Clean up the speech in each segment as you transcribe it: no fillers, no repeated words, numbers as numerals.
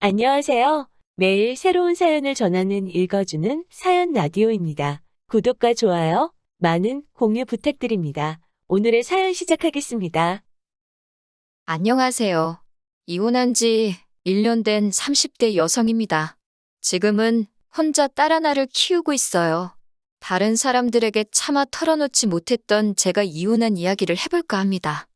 안녕하세요. 매일 새로운 사연을 전하는 읽어주는 사연 라디오입니다. 구독과 좋아요, 많은 공유 부탁드립니다. 오늘의 사연 시작하겠습니다. 안녕하세요. 이혼한 지 1년 된 30대 여성입니다. 지금은 혼자 딸 하나를 키우고 있어요. 다른 사람들에게 차마 털어놓지 못했던 제가 이혼한 이야기를 해볼까 합니다.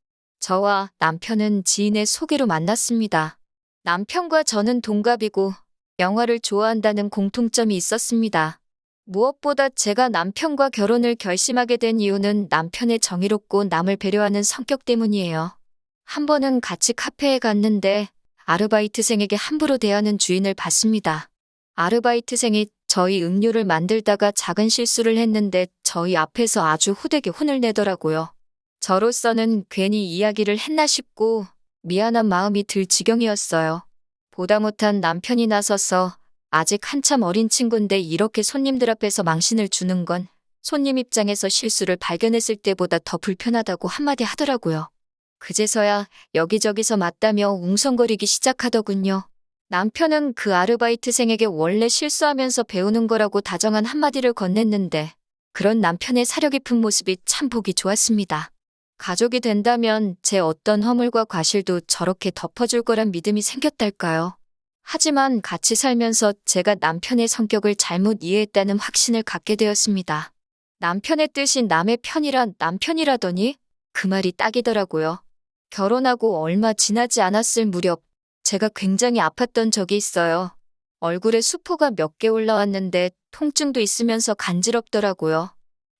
저와 남편은 지인의 소개로 만났습니다. 남편과 저는 동갑이고 영화를 좋아한다는 공통점이 있었습니다. 무엇보다 제가 남편과 결혼을 결심하게 된 이유는 남편의 정의롭고 남을 배려하는 성격 때문이에요. 한 번은 같이 카페에 갔는데 아르바이트생에게 함부로 대하는 주인을 봤습니다. 아르바이트생이 저희 음료를 만들다가 작은 실수를 했는데 저희 앞에서 아주 호되게 혼을 내더라고요. 저로서는 괜히 이야기를 했나 싶고 미안한 마음이 들 지경이었어요. 보다 못한 남편이 나서서 아직 한참 어린 친구인데 이렇게 손님들 앞에서 망신을 주는 건 손님 입장에서 실수를 발견했을 때보다 더 불편하다고 한마디 하더라고요. 그제서야 여기저기서 맞다며 웅성거리기 시작하더군요. 남편은 그 아르바이트생에게 원래 실수하면서 배우는 거라고 다정한 한마디를 건넸는데 그런 남편의 사려 깊은 모습이 참 보기 좋았습니다. 가족이 된다면 제 어떤 허물과 과실도 저렇게 덮어줄 거란 믿음이 생겼달까요? 하지만 같이 살면서 제가 남편의 성격을 잘못 이해했다는 확신을 갖게 되었습니다. 남편의 뜻이 남의 편이란 남편이라더니 그 말이 딱이더라고요. 결혼하고 얼마 지나지 않았을 무렵 제가 굉장히 아팠던 적이 있어요. 얼굴에 수포가 몇 개 올라왔는데 통증도 있으면서 간지럽더라고요.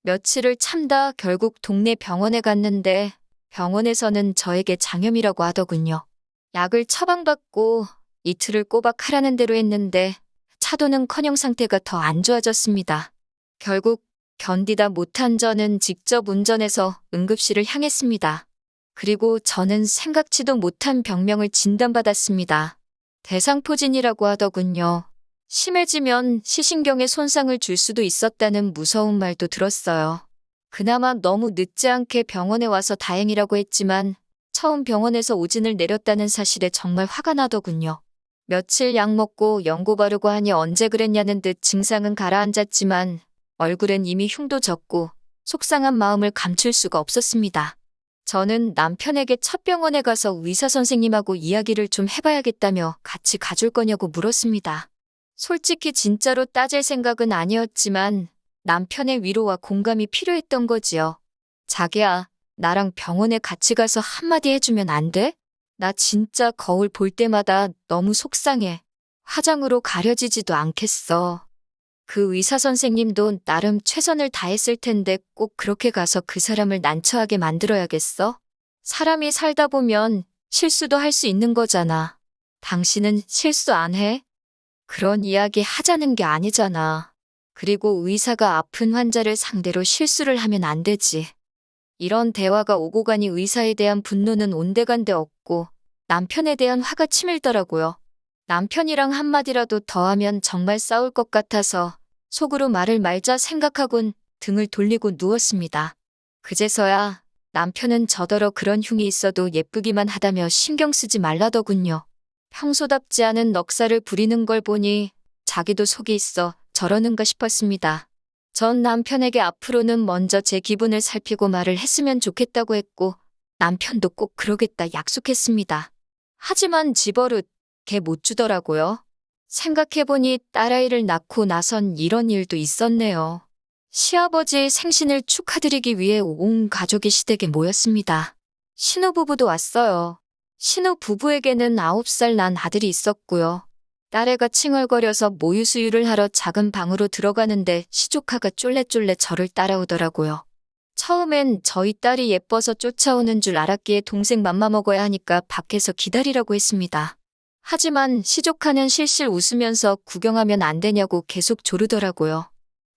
며칠을 참다 결국 동네 병원에 갔는데 병원에서는 저에게 장염이라고 하더군요. 약을 처방받고 이틀을 꼬박 하라는 대로 했는데 차도는커녕 상태가 더 안 좋아졌습니다. 결국 견디다 못한 저는 직접 운전해서 응급실을 향했습니다. 그리고 저는 생각지도 못한 병명을 진단받았습니다. 대상포진이라고 하더군요. 심해지면 시신경에 손상을 줄 수도 있었다는 무서운 말도 들었어요. 그나마 너무 늦지 않게 병원에 와서 다행이라고 했지만 처음 병원에서 오진을 내렸다는 사실에 정말 화가 나더군요. 며칠 약 먹고 연고 바르고 하니 언제 그랬냐는 듯 증상은 가라앉았지만 얼굴엔 이미 흉도 졌고 속상한 마음을 감출 수가 없었습니다. 저는 남편에게 첫 병원에 가서 의사 선생님하고 이야기를 좀 해봐야겠다며 같이 가줄 거냐고 물었습니다. 솔직히 진짜로 따질 생각은 아니었지만 남편의 위로와 공감이 필요했던 거지요. 자기야, 나랑 병원에 같이 가서 한마디 해주면 안 돼? 나 진짜 거울 볼 때마다 너무 속상해. 화장으로 가려지지도 않겠어. 그 의사 선생님도 나름 최선을 다했을 텐데 꼭 그렇게 가서 그 사람을 난처하게 만들어야겠어? 사람이 살다 보면 실수도 할 수 있는 거잖아. 당신은 실수 안 해? 그런 이야기 하자는 게 아니잖아. 그리고 의사가 아픈 환자를 상대로 실수를 하면 안 되지. 이런 대화가 오고 가니 의사에 대한 분노는 온데간데 없고 남편에 대한 화가 치밀더라고요. 남편이랑 한마디라도 더 하면 정말 싸울 것 같아서 속으로 말을 말자 생각하곤 등을 돌리고 누웠습니다. 그제서야 남편은 저더러 그런 흉이 있어도 예쁘기만 하다며 신경 쓰지 말라더군요. 평소답지 않은 넉살을 부리는 걸 보니 자기도 속이 있어 저러는가 싶었습니다. 전 남편에게 앞으로는 먼저 제 기분을 살피고 말을 했으면 좋겠다고 했고 남편도 꼭 그러겠다 약속했습니다. 하지만 집버릇 걔 못 주더라고요. 생각해보니 딸아이를 낳고 나선 이런 일도 있었네요. 시아버지의 생신을 축하드리기 위해 온 가족이 시댁에 모였습니다. 신혼부부도 왔어요. 신혼부부에게는 9살 난 아들이 있었고요. 딸애가 칭얼거려서 모유수유를 하러 작은 방으로 들어가는데 시조카가 쫄래쫄래 저를 따라오더라고요. 처음엔 저희 딸이 예뻐서 쫓아오는 줄 알았기에 동생 맘마 먹어야 하니까 밖에서 기다리라고 했습니다. 하지만 시조카는 실실 웃으면서 구경하면 안 되냐고 계속 조르더라고요.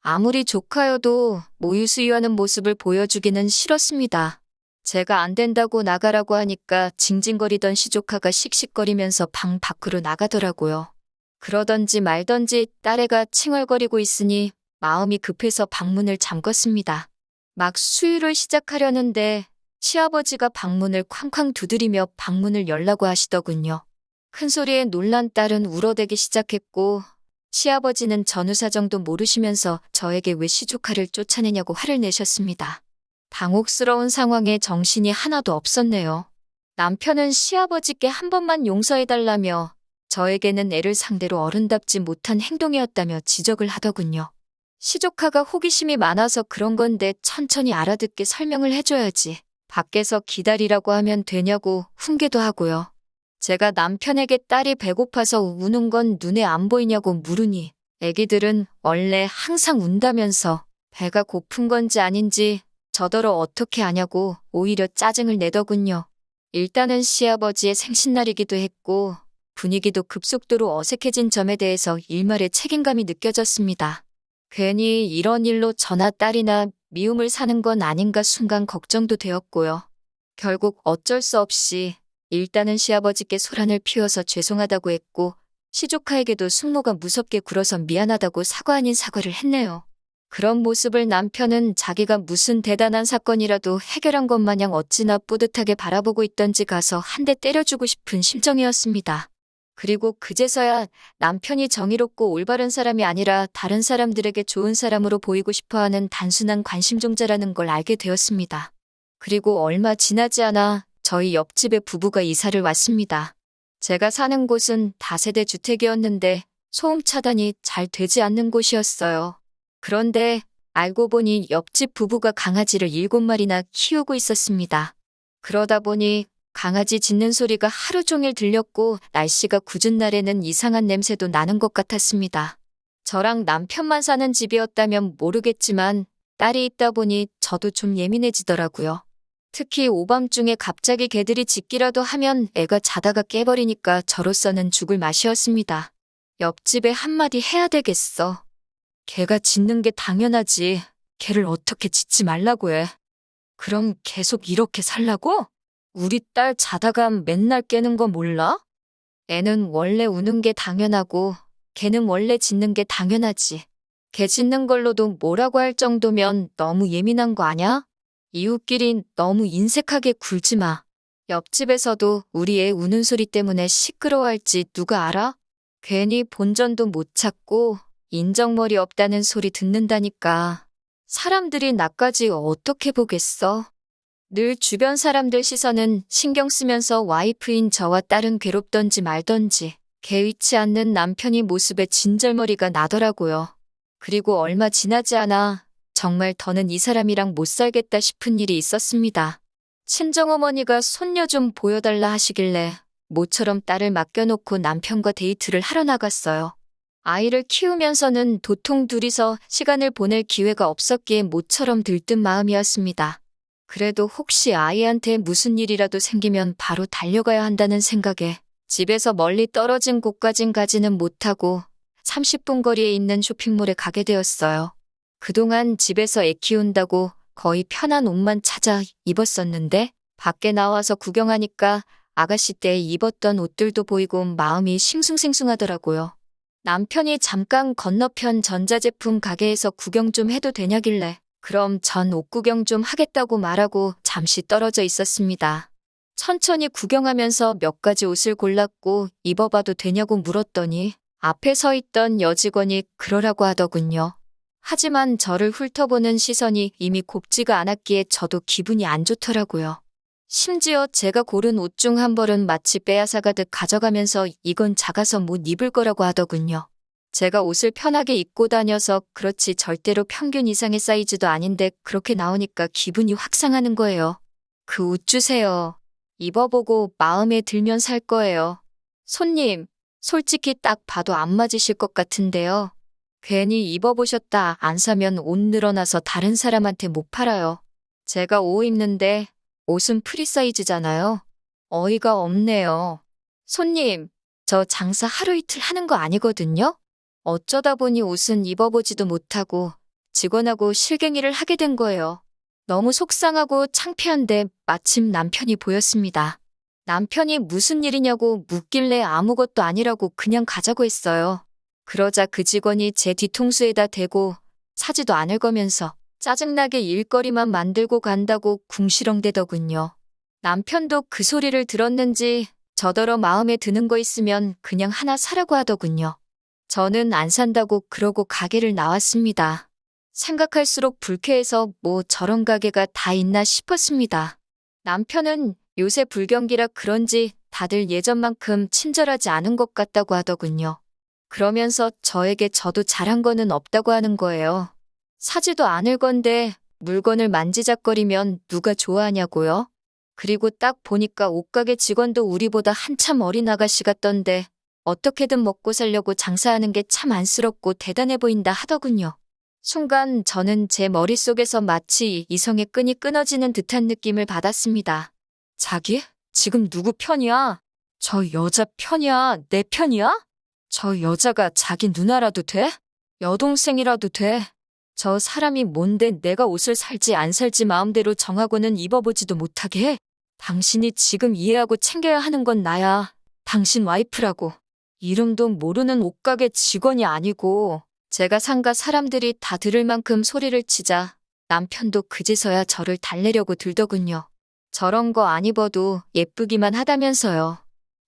아무리 조카여도 모유수유하는 모습을 보여주기는 싫었습니다. 제가 안 된다고 나가라고 하니까 징징거리던 시조카가 씩씩거리면서 방 밖으로 나가더라고요. 그러던지 말던지 딸애가 칭얼거리고 있으니 마음이 급해서 방문을 잠궜습니다. 막 수유를 시작하려는데 시아버지가 방문을 쾅쾅 두드리며 방문을 열라고 하시더군요. 큰 소리에 놀란 딸은 울어대기 시작했고 시아버지는 전후 사정도 모르시면서 저에게 왜 시조카를 쫓아내냐고 화를 내셨습니다. 당혹스러운 상황에 정신이 하나도 없었네요. 남편은 시아버지께 한 번만 용서해달라며 저에게는 애를 상대로 어른답지 못한 행동이었다며 지적을 하더군요. 시조카가 호기심이 많아서 그런 건데 천천히 알아듣게 설명을 해줘야지. 밖에서 기다리라고 하면 되냐고 훈계도 하고요. 제가 남편에게 딸이 배고파서 우는 건 눈에 안 보이냐고 물으니 애기들은 원래 항상 운다면서 배가 고픈 건지 아닌지 저더러 어떻게 아냐고 오히려 짜증을 내더군요. 일단은 시아버지의 생신날이기도 했고 분위기도 급속도로 어색해진 점에 대해서 일말의 책임감이 느껴졌습니다. 괜히 이런 일로 저나 딸이나 미움을 사는 건 아닌가 순간 걱정도 되었고요. 결국 어쩔 수 없이 일단은 시아버지께 소란을 피워서 죄송하다고 했고 시조카에게도 숙모가 무섭게 굴어서 미안하다고 사과 아닌 사과를 했네요. 그런 모습을 남편은 자기가 무슨 대단한 사건이라도 해결한 것 마냥 어찌나 뿌듯하게 바라보고 있던지 가서 한 대 때려주고 싶은 심정이었습니다. 그리고 그제서야 남편이 정의롭고 올바른 사람이 아니라 다른 사람들에게 좋은 사람으로 보이고 싶어하는 단순한 관심종자라는 걸 알게 되었습니다. 그리고 얼마 지나지 않아 저희 옆집에 부부가 이사를 왔습니다. 제가 사는 곳은 다세대 주택이었는데 소음 차단이 잘 되지 않는 곳이었어요. 그런데 알고 보니 옆집 부부가 강아지를 7마리나 키우고 있었습니다. 그러다 보니 강아지 짖는 소리가 하루 종일 들렸고 날씨가 궂은 날에는 이상한 냄새도 나는 것 같았습니다. 저랑 남편만 사는 집이었다면 모르겠지만 딸이 있다 보니 저도 좀 예민해지더라고요. 특히 오밤중에 갑자기 개들이 짖기라도 하면 애가 자다가 깨버리니까 저로서는 죽을 맛이었습니다. 옆집에 한마디 해야 되겠어. 개가 짖는 게 당연하지. 개를 어떻게 짖지 말라고 해. 그럼 계속 이렇게 살라고? 우리 딸 자다가 맨날 깨는 거 몰라? 애는 원래 우는 게 당연하고 개는 원래 짖는 게 당연하지. 개 짖는 걸로도 뭐라고 할 정도면 너무 예민한 거 아냐? 이웃끼리 너무 인색하게 굴지 마. 옆집에서도 우리 애 우는 소리 때문에 시끄러워할지 누가 알아? 괜히 본전도 못 찾고 인정머리 없다는 소리 듣는다니까. 사람들이 나까지 어떻게 보겠어? 늘 주변 사람들 시선은 신경 쓰면서 와이프인 저와 딸은 괴롭던지 말던지 개의치 않는 남편이 모습에 진절머리가 나더라고요. 그리고 얼마 지나지 않아 정말 더는 이 사람이랑 못 살겠다 싶은 일이 있었습니다. 친정어머니가 손녀 좀 보여달라 하시길래 모처럼 딸을 맡겨놓고 남편과 데이트를 하러 나갔어요. 아이를 키우면서는 도통 둘이서 시간을 보낼 기회가 없었기에 모처럼 들뜬 마음이었습니다. 그래도 혹시 아이한테 무슨 일이라도 생기면 바로 달려가야 한다는 생각에 집에서 멀리 떨어진 곳까진 가지는 못하고 30분 거리에 있는 쇼핑몰에 가게 되었어요. 그동안 집에서 애 키운다고 거의 편한 옷만 찾아 입었었는데 밖에 나와서 구경하니까 아가씨 때 입었던 옷들도 보이고 마음이 싱숭생숭하더라고요. 남편이 잠깐 건너편 전자제품 가게에서 구경 좀 해도 되냐길래 그럼 전 옷 구경 좀 하겠다고 말하고 잠시 떨어져 있었습니다. 천천히 구경하면서 몇 가지 옷을 골랐고 입어봐도 되냐고 물었더니 앞에 서 있던 여직원이 그러라고 하더군요. 하지만 저를 훑어보는 시선이 이미 곱지가 않았기에 저도 기분이 안 좋더라고요. 심지어 제가 고른 옷 중 한 벌은 마치 빼앗아가듯 가져가면서 이건 작아서 못 입을 거라고 하더군요. 제가 옷을 편하게 입고 다녀서 그렇지 절대로 평균 이상의 사이즈도 아닌데 그렇게 나오니까 기분이 확 상하는 거예요. 그 옷 주세요. 입어보고 마음에 들면 살 거예요. 손님, 솔직히 딱 봐도 안 맞으실 것 같은데요. 괜히 입어보셨다 안 사면 옷 늘어나서 다른 사람한테 못 팔아요. 제가 옷 입는데 옷은 프리 사이즈잖아요. 어이가 없네요. 손님, 저 장사 하루 이틀 하는 거 아니거든요? 어쩌다 보니 옷은 입어보지도 못하고 직원하고 실갱이를 하게 된 거예요. 너무 속상하고 창피한데 마침 남편이 보였습니다. 남편이 무슨 일이냐고 묻길래 아무것도 아니라고 그냥 가자고 했어요. 그러자 그 직원이 제 뒤통수에다 대고 사지도 않을 거면서 짜증나게 일거리만 만들고 간다고 궁시렁대더군요. 남편도 그 소리를 들었는지 저더러 마음에 드는 거 있으면 그냥 하나 사라고 하더군요. 저는 안 산다고 그러고 가게를 나왔습니다. 생각할수록 불쾌해서 뭐 저런 가게가 다 있나 싶었습니다. 남편은 요새 불경기라 그런지 다들 예전만큼 친절하지 않은 것 같다고 하더군요. 그러면서 저에게 저도 잘한 거는 없다고 하는 거예요. 사지도 않을 건데 물건을 만지작거리면 누가 좋아하냐고요? 그리고 딱 보니까 옷가게 직원도 우리보다 한참 어린 아가씨 같던데 어떻게든 먹고 살려고 장사하는 게 참 안쓰럽고 대단해 보인다 하더군요. 순간 저는 제 머릿속에서 마치 이성의 끈이 끊어지는 듯한 느낌을 받았습니다. 자기? 지금 누구 편이야? 저 여자 편이야? 내 편이야? 저 여자가 자기 누나라도 돼? 여동생이라도 돼? 저 사람이 뭔데 내가 옷을 살지 안 살지 마음대로 정하고는 입어보지도 못하게 해? 당신이 지금 이해하고 챙겨야 하는 건 나야. 당신 와이프라고. 이름도 모르는 옷가게 직원이 아니고 제가 상가 사람들이 다 들을 만큼 소리를 치자 남편도 그제서야 저를 달래려고 들더군요. 저런 거 안 입어도 예쁘기만 하다면서요.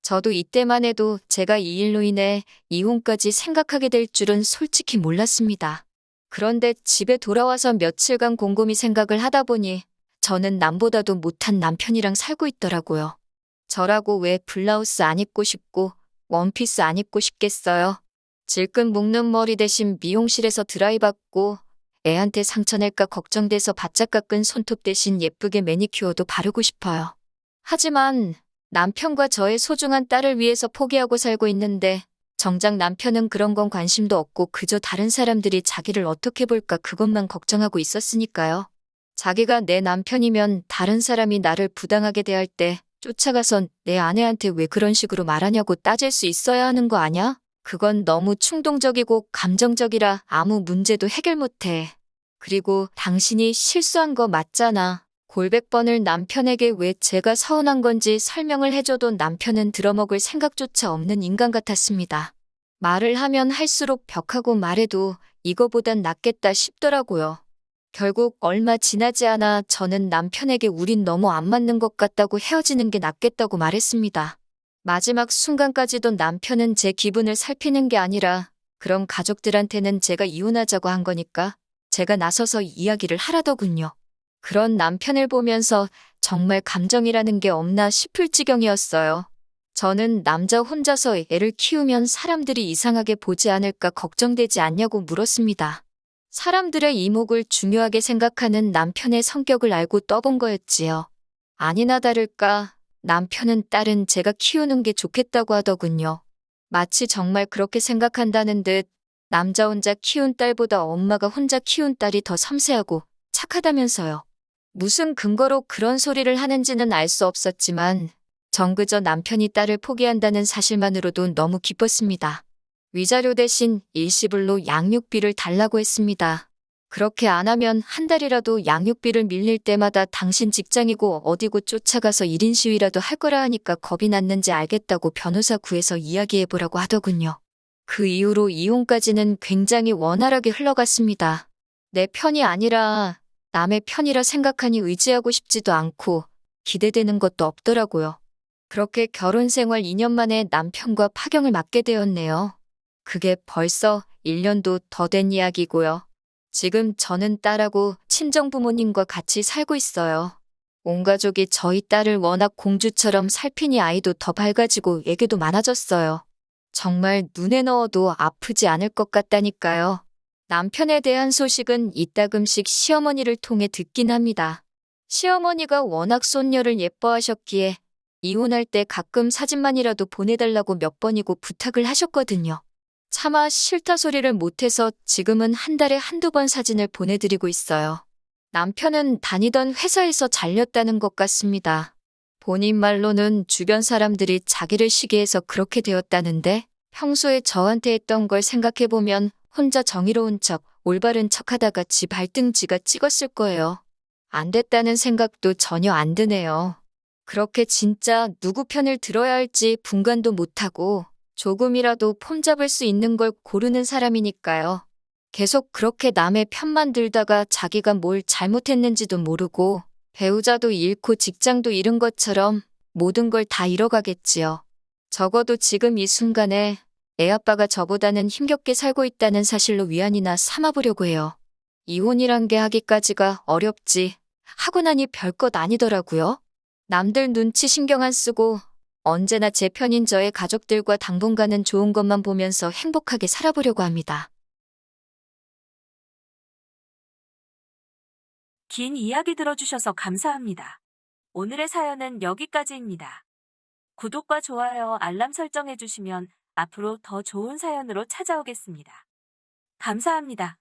저도 이때만 해도 제가 이 일로 인해 이혼까지 생각하게 될 줄은 솔직히 몰랐습니다. 그런데 집에 돌아와서 며칠간 곰곰이 생각을 하다 보니 저는 남보다도 못한 남편이랑 살고 있더라고요. 저라고 왜 블라우스 안 입고 싶고 원피스 안 입고 싶겠어요? 질끈 묶는 머리 대신 미용실에서 드라이 받고 애한테 상처 낼까 걱정돼서 바짝 깎은 손톱 대신 예쁘게 매니큐어도 바르고 싶어요. 하지만 남편과 저의 소중한 딸을 위해서 포기하고 살고 있는데 정작 남편은 그런 건 관심도 없고 그저 다른 사람들이 자기를 어떻게 볼까 그것만 걱정하고 있었으니까요. 자기가 내 남편이면 다른 사람이 나를 부당하게 대할 때 쫓아가선 내 아내한테 왜 그런 식으로 말하냐고 따질 수 있어야 하는 거 아냐? 그건 너무 충동적이고 감정적이라 아무 문제도 해결 못해. 그리고 당신이 실수한 거 맞잖아. 골백 번을 남편에게 왜 제가 서운한 건지 설명을 해줘도 남편은 들어먹을 생각조차 없는 인간 같았습니다. 말을 하면 할수록 벽하고 말해도 이거보단 낫겠다 싶더라고요. 결국 얼마 지나지 않아 저는 남편에게 우린 너무 안 맞는 것 같다고 헤어지는 게 낫겠다고 말했습니다. 마지막 순간까지도 남편은 제 기분을 살피는 게 아니라 그럼 가족들한테는 제가 이혼하자고 한 거니까 제가 나서서 이야기를 하라더군요. 그런 남편을 보면서 정말 감정이라는 게 없나 싶을 지경이었어요. 저는 남자 혼자서 애를 키우면 사람들이 이상하게 보지 않을까 걱정되지 않냐고 물었습니다. 사람들의 이목을 중요하게 생각하는 남편의 성격을 알고 떠본 거였지요. 아니나 다를까 남편은 딸은 제가 키우는 게 좋겠다고 하더군요. 마치 정말 그렇게 생각한다는 듯 남자 혼자 키운 딸보다 엄마가 혼자 키운 딸이 더 섬세하고 착하다면서요. 무슨 근거로 그런 소리를 하는지는 알 수 없었지만 전 그저 남편이 딸을 포기한다는 사실만으로도 너무 기뻤습니다. 위자료 대신 일시불로 양육비를 달라고 했습니다. 그렇게 안 하면 한 달이라도 양육비를 밀릴 때마다 당신 직장이고 어디고 쫓아가서 1인 시위라도 할 거라 하니까 겁이 났는지 알겠다고 변호사 구해서 이야기해보라고 하더군요. 그 이후로 이혼까지는 굉장히 원활하게 흘러갔습니다. 내 편이 아니라 남의 편이라 생각하니 의지하고 싶지도 않고 기대되는 것도 없더라고요. 그렇게 결혼 생활 2년 만에 남편과 파경을 맞게 되었네요. 그게 벌써 1년도 더 된 이야기고요. 지금 저는 딸하고 친정부모님과 같이 살고 있어요. 온 가족이 저희 딸을 워낙 공주처럼 살피니 아이도 더 밝아지고 애교도 많아졌어요. 정말 눈에 넣어도 아프지 않을 것 같다니까요. 남편에 대한 소식은 이따금씩 시어머니를 통해 듣긴 합니다. 시어머니가 워낙 손녀를 예뻐하셨기에 이혼할 때 가끔 사진만이라도 보내달라고 몇 번이고 부탁을 하셨거든요. 차마 싫다 소리를 못해서 지금은 한 달에 한두 번 사진을 보내드리고 있어요. 남편은 다니던 회사에서 잘렸다는 것 같습니다. 본인 말로는 주변 사람들이 자기를 시기해서 그렇게 되었다는데 평소에 저한테 했던 걸 생각해보면 혼자 정의로운 척, 올바른 척하다가 지 발등 지가 찍었을 거예요. 안 됐다는 생각도 전혀 안 드네요. 그렇게 진짜 누구 편을 들어야 할지 분간도 못하고 조금이라도 폼 잡을 수 있는 걸 고르는 사람이니까요. 계속 그렇게 남의 편만 들다가 자기가 뭘 잘못했는지도 모르고 배우자도 잃고 직장도 잃은 것처럼 모든 걸 다 잃어가겠지요. 적어도 지금 이 순간에 애아빠가 저보다는 힘겹게 살고 있다는 사실로 위안이나 삼아보려고 해요. 이혼이란 게 하기까지가 어렵지 하고 나니 별것 아니더라고요. 남들 눈치 신경 안 쓰고 언제나 제 편인 저의 가족들과 당분간은 좋은 것만 보면서 행복하게 살아보려고 합니다. 긴 이야기 들어주셔서 감사합니다. 오늘의 사연은 여기까지입니다. 구독과 좋아요, 알람 설정해주시면 앞으로 더 좋은 사연으로 찾아오겠습니다. 감사합니다.